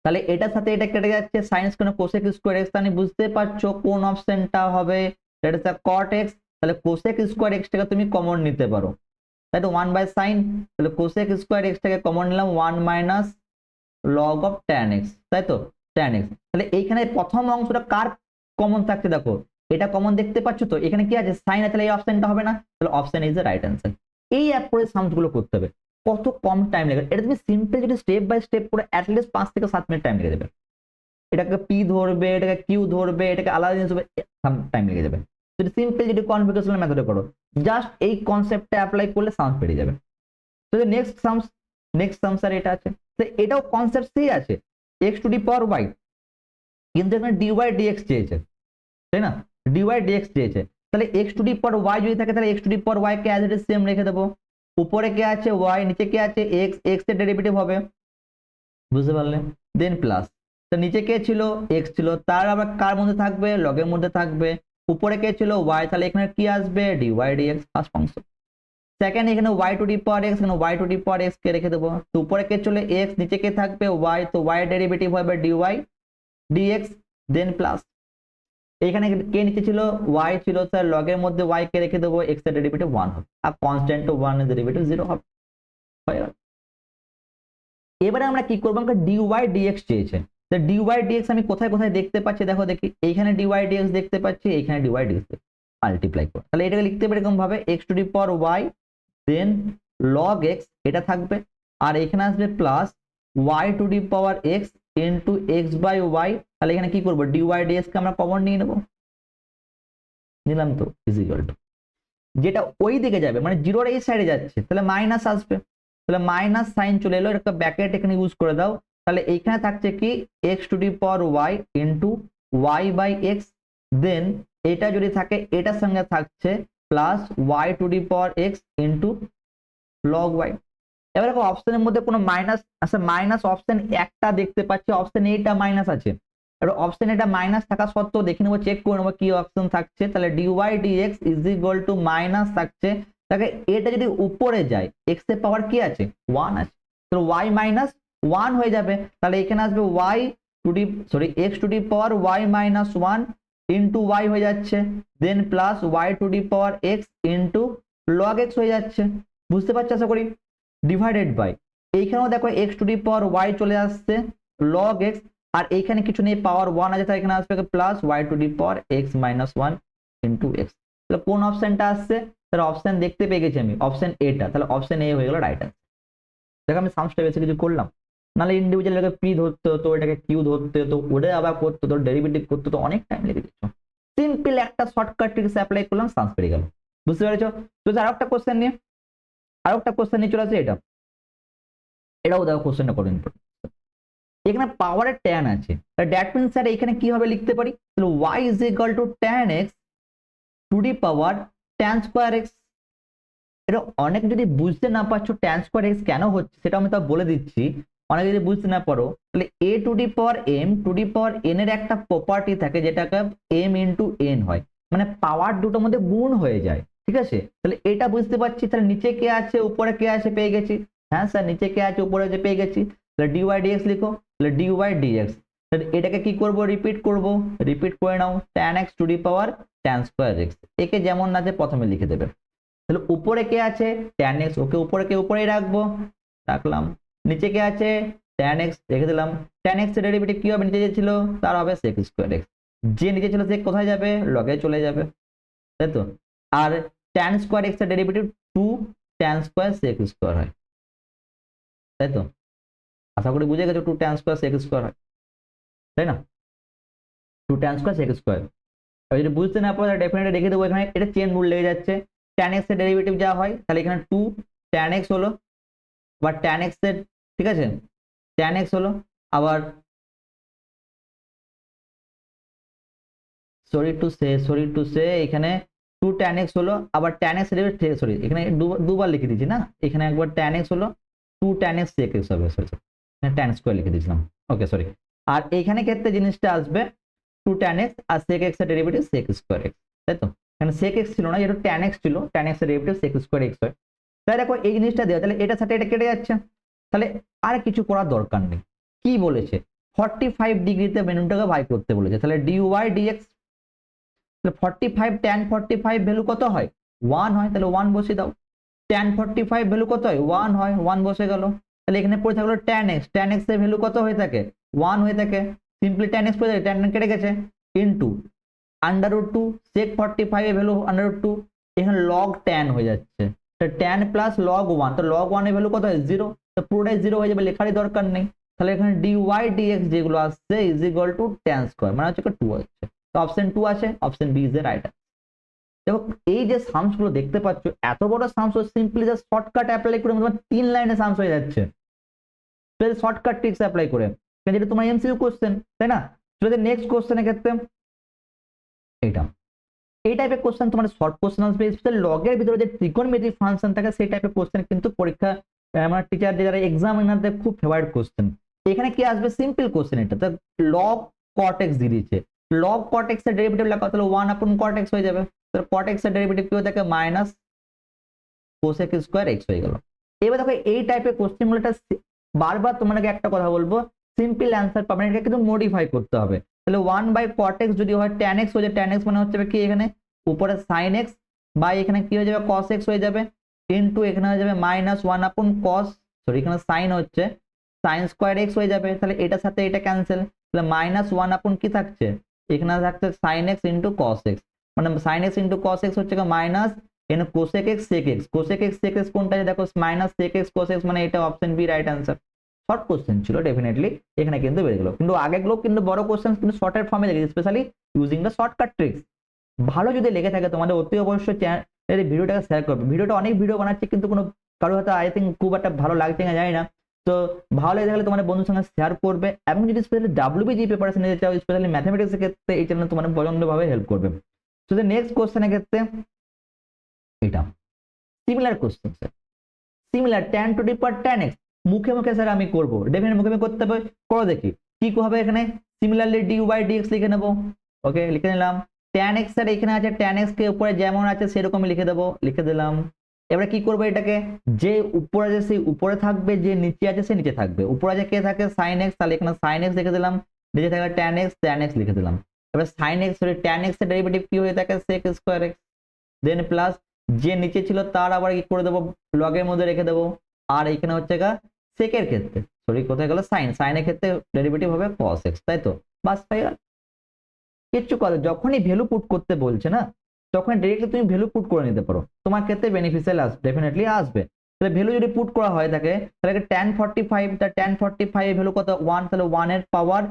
A: তাহলে এটার সাথে এটা কেটে যাচ্ছে, sine square cosec square x, তাহলে বুঝতে পারছো কোন অপশনটা হবে, এটা হচ্ছে cot x, তাহলে cosec স্কোয়ার x টাকে তুমি কমন নিতে পারো, তাই তো 1 বাই সাইন, তাহলে cosec স্কোয়ার x টাকে কমন নিলাম 1 minus log of tan x, তাই তো tan x। তাহলে এইখানে প্রথম অংশটা কার কমন থাকছে দেখো, এটা কমন দেখতে পাচ্ছ তো, এখানে কি আছে সাইন আছে, তাহলে এই অপশনটা হবে না, তাহলে option is the right answer. এই অ্যাপ করে সামস গুলো করতে হবে, কত কম টাইম লাগে, এটা তুমি সিম্পল যদি স্টেপ বাই স্টেপ করে অ্যাটলিস্ট 5 থেকে 7 মিনিট টাইম লেগে যাবে, এটাকে পি ধরবে, এটাকে কিউ ধরবে, এটাকে আলাদা জিনিস হবে, টাইম লেগে যাবে। যদি সিম্পল যদি কনফিগারেশনাল মেথডে করো, জাস্ট এই কনসেপ্টটা অ্যাপ্লাই করলে সামস পেরিয়ে যাবে। তো নেক্সট সামস আর এটা আছে, তো এটাও কনসেপ্ট সেই আছে, x to the power y, কিন্তু এখানে dy dx চেয়েছে, তাই না, dy dx চেয়েছে, তাহলে x to the power y যদি থাকে তাহলে x to the power y K as it is same রেখে দেবো, উপরে কে আছে y, নিচে কে আছে x, x এর ডেরিভেটিভ হবে, বুঝতে পারলে, দেন প্লাস, তো নিচে কে ছিল x ছিল, তার আবার কার মধ্যে থাকবে, লগের মধ্যে থাকবে, উপরে কে ছিল y, তাহলে এখানে কি আসবে dy dx first function, second এখানে y to the power x, এখানে y to the power x কে রেখে দেবো, তো উপরে কে চলে x, নিচে কে থাকবে y, তো y এর ডেরিভেটিভ হবে dy dx, দেন প্লাস, এখানে কে নিচে ছিল y ছিল, স্যার লগের মধ্যে y কে রেখে দেবো, x এর ডেরিভেটিভ 1 হবে, আর কনস্ট্যান্ট 1 এর ডেরিভেটিভ 0 হবে, হয়ে গেল। এবারে আমরা কি করবো, আমাকে dy dx চেয়েছে, তো dy dx আমি কোথায় কোথায় দেখতে পাচ্ছি দেখো, দেখি এইখানে dy dx দেখতে পাচ্ছি, এইখানে dy dx মাল্টিপ্লাই করো, তাহলে এটাকে লিখতে পারি এরকম ভাবে x to the power y then log x, এটা থাকবে, আর এখানে আসবে plus y to the power x into x by y, তাহলে এখানে কি করবো dy dx কে আমরা কমন নিয়ে নেবো, নিলাম তো ইজ ইকুয়াল টু, যেটা ওই দিকে যাবে মানে জিরোর এই সাইডে যাচ্ছে তাহলে মাইনাস আসবে, তাহলে মাইনাস সাইন চলে এলো, একটা ব্র্যাকেট এখানে ইউজ করে দাও, তাহলে এইখানে থাকছে কি x to the power y into y by x, then এটা যদি থাকে এটার সঙ্গে থাকছে plus y to the power x into log y। এবার দেখো অপশনের মধ্যে কোনো মাইনাস আছে, মাইনাস অপশন একটা দেখতে পাচ্ছি, অপশন এইটা মাইনাস আছে, এবার অপশন এটা মাইনাস থাকা সত্ত্বেও দেখে নেবো, চেক করে নেবো কি অপশন থাকছে, তাহলে dy dx is equal two minus থাকছে, তাকে এটা যদি উপরে যায় x এর পাওয়ার কি আছে 1 আছে, তো y মাইনাস 1 হয়ে যাবে, তাহলে এখানে আসবে y to the x to the power y minus 1 into y হয়ে যাচ্ছে, then plus y to the power x into log x হয়ে যাচ্ছে, বুঝতে পারছো আশা করি, ডিভাইডেড বাই এইখানেও দেখো x to the power y চলে আসছে log x, আর এইখানে কিছু নেই পাওয়ার 1 আছে, তাই এখানে আসবে plus y to the power x minus 1 into x, তাহলে কোন অপশনটা আসছে, তাহলে অপশন দেখতে পেয়ে গেছি আমি অপশন এটা, তাহলে অপশন এ হয়ে গেল রাইট অ্যান্সার। দেখো আমি সামসটা বেশি কিছু করলাম, নাহলে ইন্ডিভিজুয়াল এটাকে পি ধরতে হতো, এটাকে কিউ ধরতে হতো, ওটা আবার করতে হতো, ডেরিভেটিভ করতে হতো, অনেক টাইম লেগে যেত, সিম্পল একটা শর্টকাট ট্রিক্স অ্যাপ্লাই করলাম, সামস পেয়ে গেল, বুঝতে পেরেছো। তো আরেকটা কোশ্চেন নিয়ে চলে আসে, এটাও দেখো কোশ্চেনটা করে ইম্পর্টেন্ট, এখানে পাওয়ারের tan আছে, দ্যাট মিন্স স্যার এখানে কি হবে লিখতে পারি, তাহলে y is equal to tan x to the power tan square x, এটা অনেক যদি বুঝতে না পারছো tan স্কয়ার x কেন হচ্ছে সেটা আমি তা বলে দিচ্ছি, অনেক যদি বুঝতে না পারো, তাহলে a two the power m two the power n এর একটা প্রপার্টি থাকে যেটাকে m ইনটু n হয়, মানে পাওয়ার দুটোর মধ্যে গুণ হয়ে যায়, ঠিক আছে, তাহলে এটা বুঝতে পারছি। তাহলে নিচে কে আছে উপরে কে আছে পেয়ে গেছি। হ্যাঁ স্যার, নিচে কে আছে উপরে আছে পেয়ে গেছি। তাহলে ডিওয়াই ডিএক্স লিখো, তাহলে ডিওয়াই ডিএক্স, তাহলে এটাকে কি করব, রিপিট করে নাও, tan x to the power tan square x, একে যেমন আছে প্রথমে লিখে দেবে। তাহলে উপরে কে আছে tan x, ওকে উপরেই রাখবো, রাখলাম। নিচে কে আছে tan x, রেখে দিলাম। tan x এর ডেরিভেটিভ কি হবে, নিচে যে ছিল তার হবে sec স্কয়ার x, যে নিচে ছিল সে কোথায় যাবে, লগে চলে যাবে, তাই তো। আর tan স্কয়ার x এর derivative 2 tan square sec square হয়, তাই তো। আশা করি বুঝে গেছো 2 tan স্কয়ার sec স্কয়ার হয়, তাই না, 2 tan স্কয়ার sec স্কয়ার। এবার যদি বুঝতে না পারো ডেফিনেটলি রেখে দেবো এখানে, এটা চেন রুল লেগে যাচ্ছে। tan x এর ডেরিভেটিভ যা হয়, তাহলে এখানে 2 tan x হলো, আবার tan x এর, ঠিক আছে, tan x হলো, আবার সরি টু সে এখানে 2 tan x হলো, আবার tan x এর সরি এখানে দুবার লিখে দিয়েছি না, এখানে একবার tan x হলো, 2 tan x sec x হবে, সরি এখানে tan স্কয়ার লিখে দিয়েছিলাম, ওকে সরি। আর এইখানে ক্ষেত্রে জিনিসটা আসবে 2 tan x আর sec x এর ডেরিভেটিভ sec স্কয়ার x, তাই তো। এখানে sec x ছিল না, যেহেতু tan x ছিল, tan x এর ডেরিভেটিভ sec স্কয়ার x হয়। তাই দেখো এই জিনিসটা দেওয়া, তাহলে এটার সাথে এটা কেটে যাচ্ছে, তাহলে আর কিছু করার দরকার নেই। কি বলেছে, 45 ডিগ্রিতে বেলুনটাকে ভাই করতে বলেছে, তাহলে dy dx, তাহলে 45 tan 45 ভ্যালু কত হয় 1 হয়, তাহলে 1 বসিয়ে দাও। tan 45 ভ্যালু কত হয় 1 হয়, 1 বসে গেল। তাহলে এখানে পড়ে থাকলো tan x এর ভ্যালু কত হয়ে থাকে 1 হয়ে থাকে, সিম্পলি tan x পড়ে থাকে, tan কেটে গেছে, ইনটু √2 sec 45 এর ভ্যালু √2, এখানে log tan হয়ে যাচ্ছে, তো tan প্লাস log 1, তো log 1 এর ভ্যালু কত হয় 0, তো পুরোটাই 0 হয়ে যাবে, লেখারই দরকার নেই। তাহলে এখানে dy dx যেগুলো আসছে is equal to tan square, মানে হচ্ছে 2 হচ্ছে, তো অপশন 2 আছে, option b is the right. দেখো এই যে সামস গুলো দেখতে পাচ্ছ, এত বড় sums simply just shortcut apply করে তোমার 3 লাইনে সামস হয়ে যাচ্ছে, শর্টকাট ট্রিক্স অ্যাপ্লাই করে, যেটা তোমার এমসিকিউ কোশ্চেন, তাই না। চলো নেক্সট কোশ্চেনের ক্ষেত্রে এইটা, এই টাইপের কোশ্চেন তোমার শর্ট কোশ্চেন আসবে, স্পেশালি লগের ভিতরে যে ট্রিগোনোমেট্রিক ফাংশন থাকে সেই টাইপের কোশ্চেন কিন্তু পরীক্ষা আমার টিচার যারা এক্সামিনারদের খুব ফেভারিট কোশ্চেন। এখানে কি আসবে, সিম্পল কোশ্চেন, এটা তো লগ কট এক্স দিয়ে দিয়েছে, লগ কট এক্স এর ডেরিভেটিভ লেখা, তাহলে 1 আপন কট এক্স হয়ে যাবে, তাহলে কট এক্স এর ডেরিভেটিভ কি হয়ে থাকে মাইনাস কোসেক স্কয়ার এক্স হয়ে গেল। এবার দেখো এই টাইপের কোশ্চেন গুলো বারবার তোমাকে একটা কথা বলবো, সিম্পল অ্যান্সার পাবেন, এটা কিন্তু মডিফাই করতে হবে। তাহলে 1/cot x যদি হয় tan x হয়ে যায়, tan x মানে হচ্ছে কি এখানে উপরে sin x, বাই এখানে কি হয়ে যাবে cos x হয়ে যাবে, ইনটু এখানে হয়ে যাবে -1 আপন cos, সরি এখানে sin হচ্ছে sin স্কয়ার x হয়ে যাবে, তাহলে এটার সাথে এটা ক্যান্সেল, তাহলে -1 আপন কি থাকছে এখানে থাকছে sin x into cos x, মানে sin x into cos x হচ্ছে মাইনাস এখানে cosec x sec x, cosec x sec x কোনটা দেখো minus sec x cos x, মানে এটা option b right answer. Short question ছিল ডেফিনেটলি, এখানে কিন্তু বেড়ে গেল, কিন্তু আগেগুলো কিন্তু বড় কোশ্চেন কিন্তু শর্টের ফর্মে দেখেছি, specially using the shortcut tricks. ভালো যদি লেগে থাকে তোমাদের অতি অবশ্যই চ্যানেলের ভিডিওটাকে শেয়ার করবে, ভিডিওটা অনেক ভিডিও বানাচ্ছি কিন্তু কোনো কারো হয়তো আই থিঙ্ক খুব একটা ভালো লাগছে না জানি না, তো ভালো লেগে থাকলে তোমাদের বন্ধুর সঙ্গে শেয়ার করবে, এবং যদি স্পেশালি WBG প্রিপারেশন নিতে চাও, স্পেশালি ম্যাথমেটিক্সের ক্ষেত্রে এই চ্যানেল তোমাদের প্রচন্ডভাবে হেল্প করবে। তো নেক্সট কোশ্চেনের ক্ষেত্রে এটা similar question, sir similar tan two the power tan x, মুখে মুখে স্যার আমি করব, ডেফিনেটলি মুখে মুখে করতে হবে, করো দেখি কি হবে। এখানে সিমিলারলি dy dx লিখে নেব, ওকে লিখে নিলাম। tan x স্যার এখানে আছে, tan x কে উপরে যেমন আছে সেরকমই লিখে দেব, লিখে দিলাম। এবারে কি করব, এটাকে যে উপরে আছে সেই উপরে থাকবে, যে নিচে আছে সে নিচে থাকবে, উপরে আছে কে থাকে sin x, তাহলে এখানে sin x লিখে দিলাম, নিচে থাকবে tan x লিখে দিলাম। এবার sin x sorry tan x এর ডেরিভেটিভ কি হয়ে থাকে sec স্কয়ার x, দেন প্লাস যে নিচে ছিল তার আবার কি করে দেবো লগের মধ্যে রেখে দেবো, আর এখানে হচ্ছে সেকের ক্ষেত্রে সরি কোথায় গেল সাইনের ক্ষেত্রে ডেরিভেটিভ হবে cos x, তাই তো, বাস হয়ে গেল। কিচ্ছু কথা, যখনই ভ্যালু পুট করতে বলছে না তখন ডাইরেক্টলি তুমি ভ্যালু পুট করে নিতে পারো, তোমার ক্ষেত্রে বেনিফিশিয়াল আসবে, ডেফিনেটলি আসবে। তাহলে ভ্যালু যদি পুট করা হয় থাকে তাহলে tan 45, তা tan 45 এর ভ্যালু কত 1, তাহলে 1 এর পাওয়ার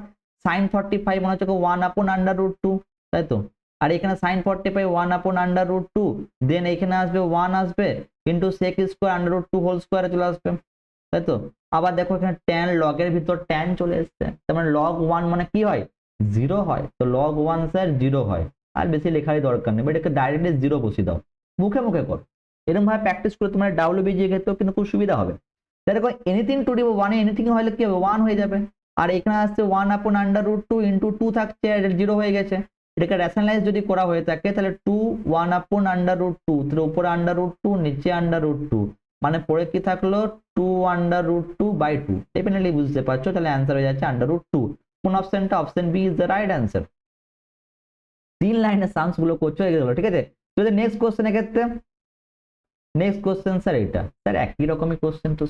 A: sin 45 মানে হচ্ছে 1 আপন √2, তাই তো। আর এখানে sin 45 1 আপন √2, দেন এখানে আসবে 1 আসবে ইনটু sec স্কয়ার √2 হোল স্কয়ারে চলে আসবে, তাই তো। আবার দেখো এখানে tan log এর ভিতর tan চলে এসেছে, তার মানে log 1 মানে কি হয় 0 হয়, তো log 1 স্যার 0 হয়, আর বেশি লেখারই দরকার নেই, বাট একে ডাইরেক্টলি 0 বসিয়ে দাও, মুখে মুখে কর, এরকম ভাবে প্র্যাকটিস করে তোমার WBG এর ক্ষেত্রেও কিন্তু খুব সুবিধা হবে। দেখো এনিথিং টু দি 1 এনিথিং হলে কি হবে 1 হয়ে যাবে, আর এখানে আসছে 1 আপন √2 ইনটু 2 থাকছে আর 0 হয়ে গেছে, এটাকে রেশনালাইজ যদি করা হয়ে থাকে তাহলে 2 1/√2, তাহলে উপরে √2 নিচে √2, মানে পরে কি থাকলো 2/√2/2। ডেফিনেটলি বুঝতে পারছো, তাহলে অ্যান্সার হয়ে যাচ্ছে √2। কোন অপশনটা? Option b is the right answer. 3 লাইনের সামস গুলো করছো এগুলো, ঠিক আছে। যদি নেক্সট কোশ্চেনের ক্ষেত্রে, নেক্সট কোশ্চেন স্যার এটা, স্যার একই রকমই কোশ্চেন, তো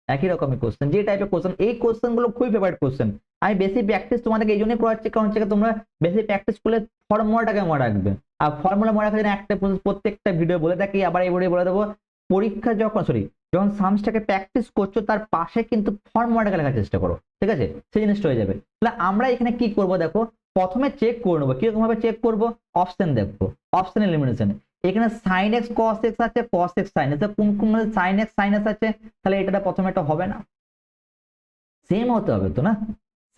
A: একই রকমই কোশ্চেন, যে টাইপের কোশ্চেন, এই কোশ্চেন গুলো খুবই ফেভারিট কোশ্চেন। আমি বেশি প্র্যাকটিস তোমাদেরকে এই জন্যই করাচ্ছি, কারণ হচ্ছে তোমরা বেশি প্র্যাকটিস করলে ফর্মুলাটাকে মনে রাখবে। আর ফর্মুলা মনে রাখার জন্য একটা প্রত্যেকটা ভিডিও বলে থাকি, আবার এই ভিডিও বলে দেবো, পরীক্ষা যখন সামসটাকে প্র্যাকটিস করছো তার পাশে কিন্তু ফর্মুলাটাকে লেখার চেষ্টা করো, ঠিক আছে, সেই জিনিসটা হয়ে যাবে। তাহলে আমরা এখানে কি করব দেখো, প্রথমে চেক করে নেবো। কিরকম ভাবে চেক করবো? অপশন দেখবো, অপশন এলিমিনেশন। এখানে sin x cos x আছে, cos x sin x, কোন কোন sin x sin x আছে, তাহলে এটা প্রথমে এটা হবে না, সেম হতে হবে তো না,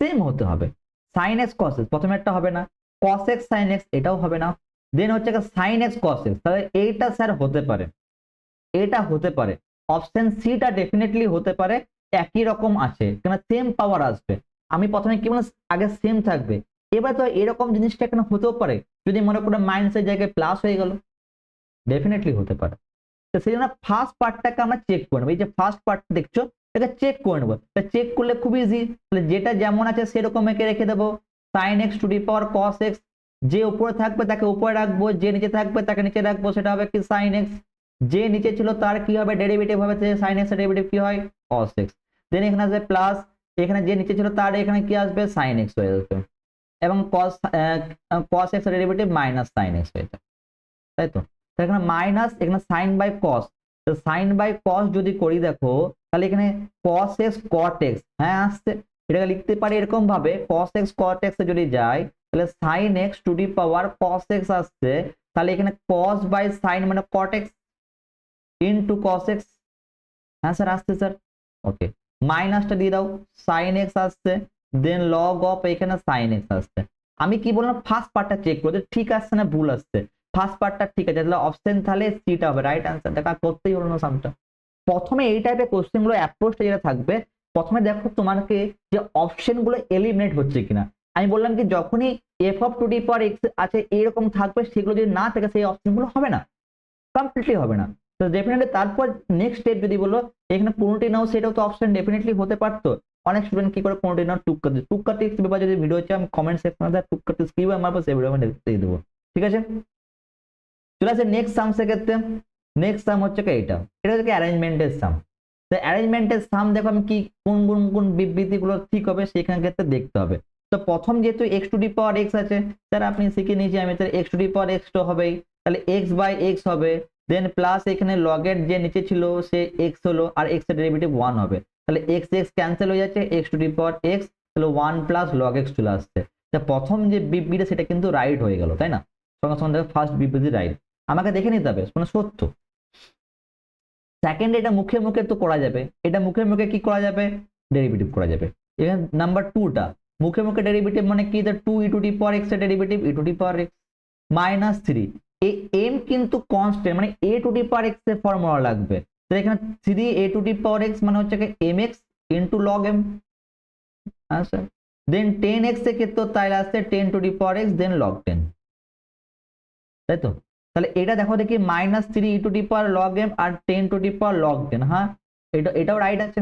A: সেম হতে হবে। sin x cos x প্রথমে একটা হবে না, cos x sin x এটাও হবে না, দেন হচ্ছে sin x cos x, তাহলে এইটা স্যার হতে পারে, এটা হতে পারে, অপশন সি টা ডেফিনেটলি হতে পারে, একই রকম আছে, কেন সেম পাওয়ার আসবে। আমি প্রথমে কি বললাম, আগে সেম থাকবে। এবার তো এরকম জিনিসটা এখানে হতেও পারে, যদি মনে করো মাইনাসের জায়গায় প্লাস হয়ে গেল, ডেফিনেটলি হতে পারে। তো সেই জন্য ফার্স্ট পার্টটাকে আমরা চেক করে নেবো। এই যে ফার্স্ট পার্ট দেখছো, এটা চেক করে নেবো। চেক করলে খুব ইজি, তাহলে যেটা যেমন আছে সেরকম একে রেখে দেবো। sin x to the power cos x, যে উপরে থাকবে তাকে উপরে রাখবো, যে নিচে থাকবে তাকে নিচে রাখবো, সেটা হবে কি sin x। যে নিচে ছিল তার কি হবে? ডেরিভেটিভ হবে, sin x এর ডেরিভেটিভ কি হয়? cos x। দেন এখানে আসবে প্লাস, এখানে যে নিচে ছিল তার এখানে কি আসবে? sin x হয়ে আসবে, এবং cos x এর ডেরিভেটিভ মাইনাস sin x হয়ে যাবে, তাই তো। এখানে মাইনাস, এখানে সাইন বাই কস, তো সাইন বাই কস যদি করি দেখো, তাহলে এখানে cos x cot x, হ্যাঁ আসছে, এটাকে লিখতে পারি এরকম ভাবে, cos x cot x এ যদি যাই তাহলে sin x to the power cos x আসছে, তাহলে এখানে cos বাই sin মানে cot x into cos x, হ্যাঁ স্যার আসছে স্যার, ওকে। মাইনাসটা দিয়ে দাও, sin x আসছে, দেন log অফ এখানে sin x আসছে। আমি কি বললাম, ফার্স্ট পার্টটা চেক করতে ঠিক আসছে না ভুল আসছে, ফার্স্ট পার্টটা ঠিক আছে, তাহলে অপশন তাহলে সিটা হবে রাইট আনসার। দেখা করতেই হলো না সামটা। প্রথমে এই টাইপের কোশ্চেন গুলো অ্যাপ্রোচটা যেটা থাকবে, প্রথমে দেখো তোমাকে যে অপশন গুলো এলিমিনেট হচ্ছে কিনা। আমি বললাম কি যখনই f of two the power x আছে এরকম থাকবে, সেগুলো যদি না থাকে সেই অপশন গুলো হবে না, কমপ্লিটলি হবে না। তো ডেফিনেটলি তারপর নেক্সট স্টেপ যদি বলো এখানে কোনটি নাও, সেটাও তো অপশন ডেফিনেটলি হতে পারতো। অনেক স্টুডেন্ট কি করে কোনটি নাও টুক্কা টিপস ব্যাপারে যদি ভিডিও হচ্ছে আমি কমেন্ট সেকশনে টুক্কা টিপস কি আমার পাশে ভিডিও আমি দিয়ে দেবো, ঠিক আছে। চলে আসে নেক্সট সামসের ক্ষেত্রে। নেক্সট সাম হচ্ছে এটা, এটা হচ্ছে অ্যারেঞ্জমেন্টের সাম। তো অ্যারেঞ্জমেন্টের সাম দেখো আমি কি কোন কোন কোন বিবৃতি গুলো ঠিক হবে সেখান ক্ষেত্রে দেখতে হবে। তো প্রথম যেহেতু x to the power x আছে, স্যার আপনি শিখে নিয়েছি আমি, তাহলে x to the power x তো হবেই, তাহলে x বাই x হবে, দেন প্লাস এখানে লগের যে নিচে ছিল সে x হলো, আর x এর ডেরিভেটিভ 1 হবে, তাহলে x x ক্যান্সেল হয়ে যাচ্ছে, x to the power x, তাহলে 1 প্লাস লগ x চলে আসছে। তা প্রথম যে বিবৃতি সেটা কিন্তু রাইট হয়ে গেল, তাই না, সঙ্গে সঙ্গে দেখো ফার্স্ট বিবৃতি রাইট, আমাকে দেখে নিতে হবে মানে সত্য। সেকেন্ড, এটা মুখে মুখে তো করা যাবে, এটা মুখে মুখে কি করা যাবে? ডেরিভেটিভ করা যাবে। এখানে নাম্বার 2টা মুখে মুখে ডেরিভেটিভ মানে কি, the 2 e two the power x এর derivative e two the power x minus 3, এই m কিন্তু কনস্ট্যান্ট মানে a two the power x এর ফর্মুলা লাগবে, তো এখানে 3 a two the power x মানে হচ্ছে কি mx ইনটু log m, আচ্ছা। দেন 10x এর ক্ষেত্রে তাহলে আসছে 10 to the power x then log 10, তাই তো। তাহলে এটা দেখো দেখি minus 3 e to the power log m আর 10 টু দি পাওয়ার লগ 10, হ্যাঁ এটাও রাইট আছে।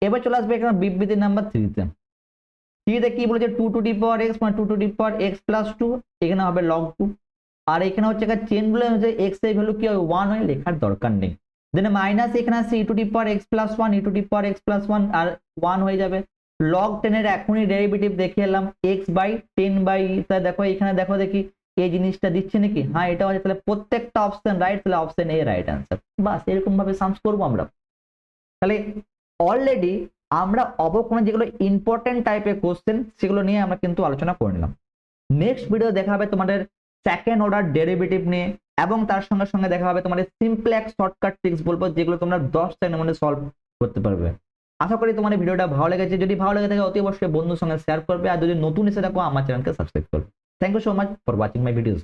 A: এবার চলে আসবে এখানে বিবৃতি নাম্বার 3 তে। 3 তে কি বলেছে 2 টু দি পাওয়ার x মানে 2 two the power x plus 2, এখানে হবে log 2, আর এখানে হচ্ছে চেন বলে হচ্ছে x এর ভ্যালু কি হয় 1 হয়, লেখার দরকার নেই। দেন মাইনাস এখানে আছে e to the power x plus 1, e to the power x plus 1 আর 1 হয়ে যাবে। log 10 এর এখনই ডেরিভেটিভ দেখে এলাম x বাই 10 বাই, তা দেখো এখানে দেখো দেখি এই জিনিসটা দিচ্ছে নাকি, হ্যাঁ এটা হচ্ছে, তাহলে প্রত্যেকটা অপশন রাইট, তাহলে অপশন এ রাইট আনসার। বাস এরকম ভাবে সামস করবো আমরা। তাহলে অলরেডি আমরা অবকোণে যেগুলো ইম্পর্টেন্ট টাইপের কোশ্চেন সেগুলো নিয়ে আমরা কিন্তু আলোচনা করে নিলাম। নেক্সট ভিডিও দেখা হবে তোমাদের সেকেন্ড অর্ডার ডেরিভেটিভ নিয়ে, এবং তার সঙ্গে সঙ্গে দেখা হবে তোমাদের সিম্পলেক্স শর্টকাট ট্রিক্স বলবো, যেগুলো তোমরা 10 সেকেন্ডের মধ্যে সলভ করতে পারবে। আশা করি তোমাদের ভিডিওটা ভালো লেগেছে, যদি ভালো লেগে থাকে অতি অবশ্যই বন্ধুর সঙ্গে শেয়ার করবে, আর যদি নতুন এসে থাকো আমার চ্যানেলকে সাবস্ক্রাইব করবে। Thank you so much for watching my videos.